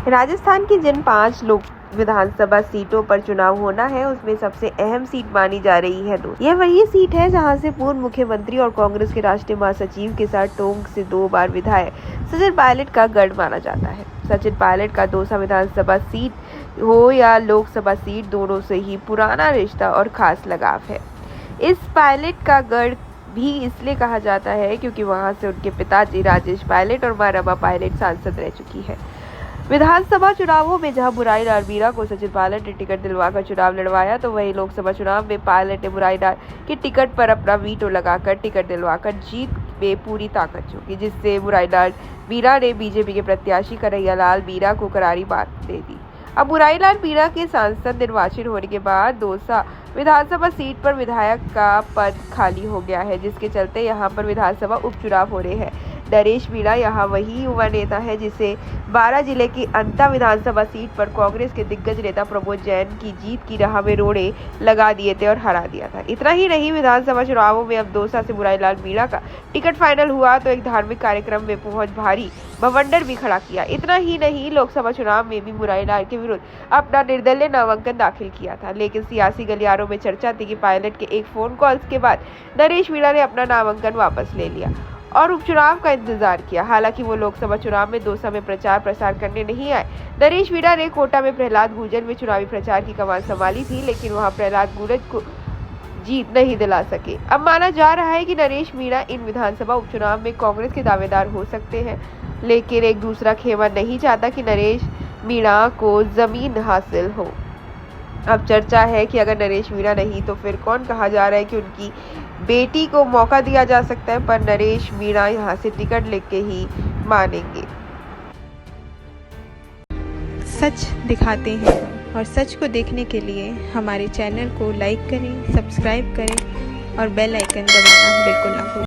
राजस्थान की जिन 5 लोक विधानसभा सीटों पर चुनाव होना है, उसमें सबसे अहम सीट मानी जा रही है दो। यह वही सीट है जहां से पूर्व मुख्यमंत्री और कांग्रेस के राष्ट्रीय महासचिव के साथ टोंक से 2 बार विधायक सचिन पायलट का गढ़ माना जाता है। सचिन पायलट का दौसा विधानसभा सीट हो या लोकसभा सीट, दोनों से ही पुराना रिश्ता और खास लगाव है। इस पायलट का गढ़ भी इसलिए कहा जाता है क्योंकि वहां से उनके पिताजी राजेश पायलट और मां रमा पायलट सांसद रह चुकी है। विधानसभा चुनावों में जहां बुराई लाल मीणा को सचिन पायलट ने टिकट दिलवाकर चुनाव लड़वाया, तो वहीं लोकसभा चुनाव में पायलट ने बुराई लाल के टिकट पर अपना वीटो लगाकर टिकट दिलवाकर जीत में पूरी ताकत झोंकी, जिससे बुराई लाल मीणा ने बीजेपी के प्रत्याशी कन्हैया लाल मीणा को करारी बात दे दी। अब बुराई लाल मीणा के सांसद निर्वाचित होने के बाद दौसा विधानसभा सीट पर विधायक का पद खाली हो गया है, जिसके चलते यहां पर विधानसभा उपचुनाव हो रहे हैं। नरेश मीणा यहाँ वही युवा नेता है जिसे 12 जिले की अंता विधानसभा सीट पर कांग्रेस के दिग्गज नेता प्रमोद जैन की जीत की राह में रोड़े लगा दिए थे और हरा दिया था। इतना ही नहीं, विधानसभा चुनावों में अब दौसा से बुराई लाल मीणा का टिकट फाइनल हुआ तो एक धार्मिक कार्यक्रम में पहुंच भारी बवंडर भी खड़ा किया। इतना ही नहीं, लोकसभा चुनाव में भी बुराई लाल के विरुद्ध अपना निर्दलीय नामांकन दाखिल किया था, लेकिन सियासी गलियारों में चर्चा थी कि पायलट के एक फोन कॉल के बाद नरेश मीणा ने अपना नामांकन वापस ले लिया और उपचुनाव का इंतजार किया। हालांकि वो लोकसभा चुनाव में दौसा में प्रचार प्रसार करने नहीं आए। नरेश मीणा ने कोटा में प्रहलाद गुर्जर में चुनावी प्रचार की कमान संभाली थी, लेकिन वहां प्रहलाद गुर्जर को जीत नहीं दिला सके। अब माना जा रहा है कि नरेश मीणा इन विधानसभा उपचुनाव में कांग्रेस के दावेदार हो सकते हैं, लेकिन एक दूसरा खेमा नहीं चाहता कि नरेश मीणा को जमीन हासिल हो। अब चर्चा है कि अगर नरेश मीणा नहीं तो फिर कौन? कहा जा रहा है कि उनकी बेटी को मौका दिया जा सकता है, पर नरेश मीणा यहाँ से टिकट लेके ही मानेंगे। सच दिखाते हैं और सच को देखने के लिए हमारे चैनल को लाइक करें, सब्सक्राइब करें और बेल आइकन दबाना बिल्कुल ना भूलें।